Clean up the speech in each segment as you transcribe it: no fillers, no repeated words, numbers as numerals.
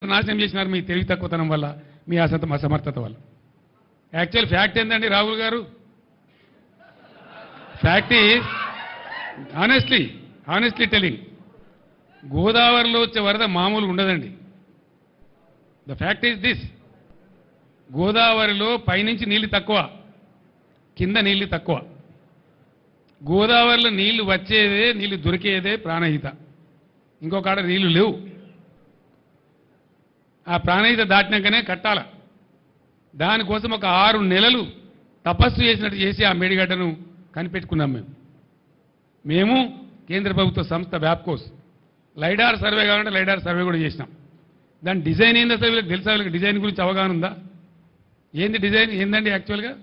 నాశనం చేసినారు మీ తెలివి తక్కువతనం వల్ల, మీ అసమర్థత వల్ల. యాక్చువల్ ఫ్యాక్ట్ ఏంటండి రాహుల్ గారు? ఫ్యాక్ట్ ఈజ్ హానెస్ట్లీ టెలింగ్, గోదావరిలో వచ్చే వరద మామూలు ఉండదండి. ద ఫ్యాక్ట్ ఈజ్ దిస్, గోదావరిలో పైనుంచి నీళ్లు తక్కువ, కింద నీళ్లు తక్కువ. గోదావరిలో నీళ్లు వచ్చేదే, నీళ్లు దొరికేదే ప్రాణహిత, ఇంకొక ఆడ నీళ్లు లేవు. ఆ ప్రాణహిత దాటినాకనే కట్టాల. దానికోసం ఒక 6 నెలలు తపస్సు చేసినట్టు చేసి ఆ మేడిగడ్డను కనిపెట్టుకున్నాం. మేము కేంద్ర ప్రభుత్వ సంస్థ వ్యాప్కోస్ లైడార్ సర్వే కావాలంటే లైడార్ సర్వే కూడా చేసినాం. దాని డిజైన్ ఏంది అసలు వీళ్ళకి తెలుసా? వీళ్ళకి డిజైన్ గురించి అవగాహన ఉందా? ఏంది డిజైన్ ఏందండి? యాక్చువల్గా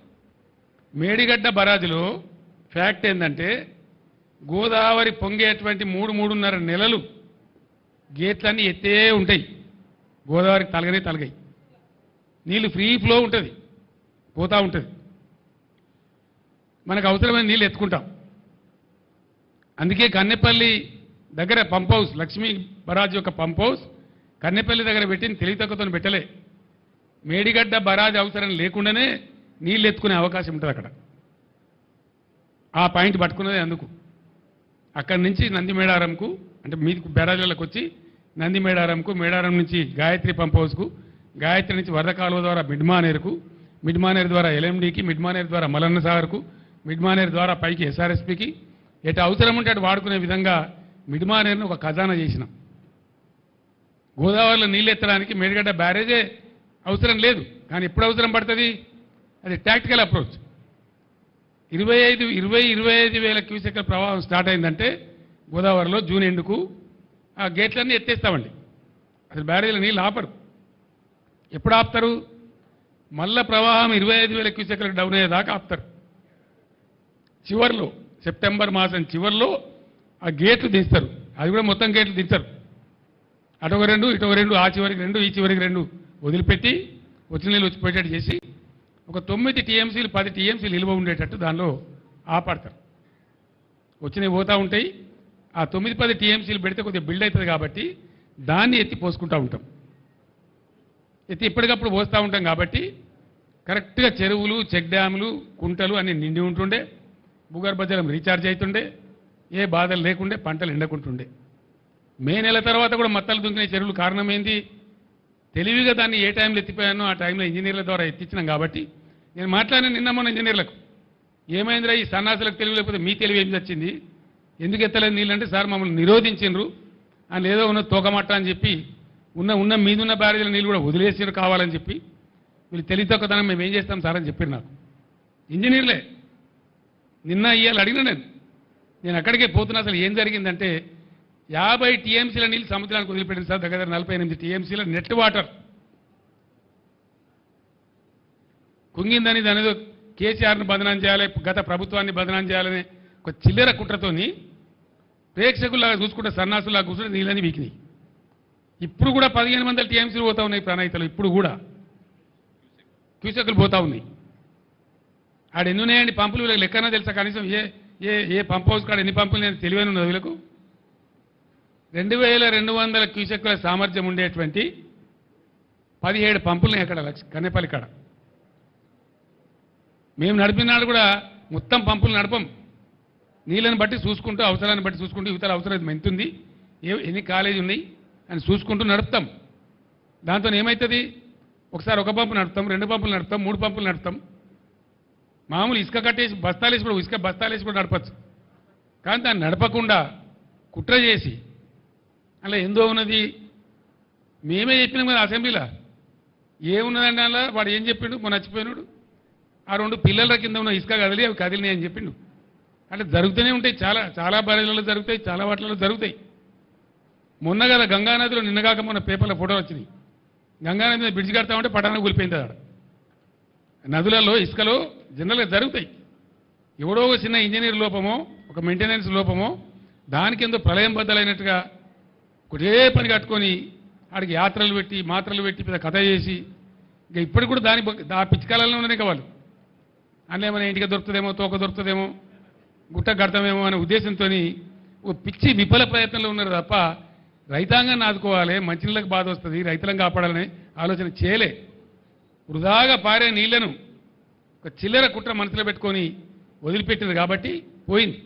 మేడిగడ్డ బరాజులో ఫ్యాక్ట్ ఏంటంటే, గోదావరి పొంగేటువంటి 3-3.5 నెలలు గేట్లన్నీ ఎత్తే ఉంటాయి. గోదావరికి తలగాయి, నీళ్ళు ఫ్రీ ఫ్లో ఉంటుంది, పోతూ ఉంటుంది. మనకు అవసరమైన నీళ్ళు ఎత్తుకుంటాం. అందుకే కన్నెపల్లి దగ్గర పంప్ హౌస్, లక్ష్మీ బరాజ్ యొక్క పంప్ హౌస్ కన్నెపల్లి దగ్గర పెట్టిన తెలివితక్కువతో పెట్టలే. మేడిగడ్డ బరాజ్ అవసరం లేకుండానే నీళ్ళు ఎత్తుకునే అవకాశం ఉంటుంది అక్కడ. ఆ పాయింట్ పట్టుకున్నదే అందుకు. అక్కడి నుంచి నందిమేడారంకు, అంటే మీది బరాజులకు వచ్చి నందిమేడారంకు, మేడారం నుంచి గాయత్రి పంప్ హౌస్కు, గాయత్రి నుంచి వరద కాలువ ద్వారా మిడ్మానేరుకు, మిడ్మానేరు ద్వారా ఎల్ఎండికి, మిడ్మానేరు ద్వారా మలన్న సాగర్కు, మిడ్మానేరు ద్వారా పైకి ఎస్ఆర్ఎస్పికి, ఎటు అవసరం ఉంటే అటు వాడుకునే విధంగా మిడ్మానేరును ఒక ఖజానా చేసినాం. గోదావరిలో నీళ్ళు ఎత్తడానికి మేడిగడ్డ బ్యారేజే అవసరం లేదు, కానీ ఎప్పుడు అవసరం పడుతుంది? అది టాక్టికల్ అప్రోచ్. 25 వేల క్యూసెక్ల ప్రవాహం స్టార్ట్ అయిందంటే గోదావరిలో జూన్ ఎండుకు ఆ గేట్లన్నీ ఎత్తేస్తామండి. అసలు బ్యారేజీలో నీళ్ళు ఆపరు. ఎప్పుడు ఆపుతారు? మళ్ళా ప్రవాహం 25 వేల క్యూసెక్లకు డౌన్ అయ్యేదాకా ఆపుతారు. చివరిలో సెప్టెంబర్ మాసం చివరిలో ఆ గేట్లు దించుతారు. అది కూడా మొత్తం గేట్లు దించరు. అటొక 2 ఇటొక 2, ఆ చివరికి 2 ఈ చివరికి 2 వదిలిపెట్టి వచ్చిన నీళ్ళు వచ్చి పెట్టేట్టు చేసి ఒక 9 టీఎంసీలు 10 టీఎంసీలు నిల్వ ఉండేటట్టు దానిలో ఆపడతారు. వచ్చినవి పోతూ ఉంటాయి. ఆ 9-10 టీఎంసీలు పెడితే కొద్దిగా బిల్డ్ అవుతుంది కాబట్టి దాన్ని ఎత్తి పోసుకుంటూ ఉంటాం. ఎత్తి ఎప్పటికప్పుడు పోస్తూ ఉంటాం కాబట్టి కరెక్ట్గా చెరువులు, చెక్ డ్యాములు, కుంటలు అన్నీ నిండి ఉంటుండే, భూగర్భ జలం రీఛార్జ్ అవుతుండే, ఏ బాధలు లేకుండే, పంటలు ఎండకుంటుండే. మే నెల తర్వాత కూడా మత్తలు దుంకిన చెరువులు కారణం ఏంది? తెలివిగా దాన్ని ఏ టైంలో ఎత్తిపోయానో ఆ టైంలో ఇంజనీర్ల ద్వారా ఎత్తించినాం. కాబట్టి నేను మాట్లాడిన నిన్న మొన్న ఇంజనీర్లకు, ఏమైందిరా ఈ సన్నాసులకు తెలివి లేకపోతే మీ తెలివి ఏం వచ్చింది, ఎందుకు ఎత్తలేదు నీళ్ళంటే, సార్ మమ్మల్ని నిరోధించిండ్రు అని ఏదో ఉన్న తోకమట్ట అని చెప్పి ఉన్న మీదున్న బ్యారేజీల నీళ్ళు కూడా వదిలేసారు కావాలని చెప్పి, వీళ్ళు తెలివి తక్కువతనం మేము ఏం చేస్తాం సార్ అని చెప్పారు నాకు ఇంజనీర్లే. నిన్న ఇవాళ అడిగిన నేను అక్కడికే పోతున్నా. అసలు ఏం జరిగిందంటే 50 టీఎంసీల నీళ్ళు సముద్రానికి వదిలిపెట్టింది సార్. దగ్గర 48 టీఎంసీల నెట్ వాటర్ కుంగిందని దానిదో కేసీఆర్ను బదనాం చేయాలి, గత ప్రభుత్వాన్ని బదనాం చేయాలని ఒక చిల్లర కుట్రతోని ప్రేక్షకుల్లాగా చూసుకుంటే సన్నాసులాగా కూర్చుంటే నీళ్ళని వీకినాయి. ఇప్పుడు కూడా 1500 టీఎంసీలు పోతా ఉన్నాయి ప్రణాయితలు. ఇప్పుడు కూడా క్యూసెక్కులు పోతా ఉన్నాయి. ఆడ ఎన్ని ఉన్నాయండి పంపులు? వీళ్ళకి లెక్కనా తెలుసా? కనీసం ఏ పంప్ హౌస్ కాడ ఎన్ని పంపులు నేను తెలివైన ఉన్నది వీళ్ళకు. 2200 క్యూసెక్కుల సామర్థ్యం ఉండేటువంటి 17 పంపులు అక్కడ కన్నెపల్లి కాడ. మేము నడిపినాడు కూడా మొత్తం పంపులు నడపం, నీళ్ళని బట్టి చూసుకుంటూ, అవసరాన్ని బట్టి చూసుకుంటూ, ఇవతల అవసరం ఎంతుంది, ఎన్ని కాలేజీ ఉన్నాయి అని చూసుకుంటూ నడుపుతాం. దాంతో ఏమవుతుంది? ఒకసారి ఒక పంపు నడుపుతాం, 2 పంపులు నడుపుతాం, 3 పంపులు నడుపుతాం. మామూలు ఇసుక కట్టేసి బస్తాలేసి కూడా, ఇసుక బస్తాలేసి కూడా నడపచ్చు. కానీ దాన్ని నడపకుండా కుట్ర చేసి అలా ఎందో ఉన్నది. మేమే చెప్పినాం కదా అసెంబ్లీలో, ఏమున్నదండి అలా. వాడు ఏం చెప్పిండు? మొన్న నచ్చిపోయినాడు, ఆ 2 పిల్లల కింద ఉన్న ఇసుక కదిలి అవి కదిలినాయి అని చెప్పిండు. అంటే జరుగుతూనే ఉంటాయి, చాలా బ్యారేజ్లలో జరుగుతాయి, చాలా వాటిలలో జరుగుతాయి. మొన్న కదా గంగానదిలో నిన్నగాక మొన్న పేపర్లో ఫోటోలు వచ్చినాయి. గంగానది మీద బ్రిడ్జ్ కడతామంటే పట్టణం కూలిపోయింది. ఆడ నదులలో ఇసుకలో జనరల్గా జరుగుతాయి. ఎవడో ఒక చిన్న ఇంజనీర్ లోపమో, ఒక మెయింటెనెన్స్ లోపమో, దానికి ఎంతో ప్రళయం బద్దలైనట్టుగా ఒకటే పని కట్టుకొని ఆడికి యాత్రలు పెట్టి మాత్రలు పెట్టి పెద్ద కథ చేసి ఇంకా ఇప్పటికి కూడా ఆ పిచ్చికాలంలో ఉన్నాయి వాళ్ళు. అందులో ఏమైనా ఇంటికి దొరుకుతుందేమో, తోక దొరుకుతుందేమో, గుట్ట కడతామేమో అనే ఉద్దేశంతో ఓ పిచ్చి విఫల ప్రయత్నంలో ఉన్నారు తప్ప రైతాంగాన్ని ఆదుకోవాలి, మంచినీళ్ళకి బాధ వస్తుంది, రైతులను కాపాడాలనే ఆలోచన చేయలే. వృధాగా పారే నీళ్లను ఒక చిల్లర కుట్ర మనసులో పెట్టుకొని వదిలిపెట్టింది కాబట్టి పోయింది.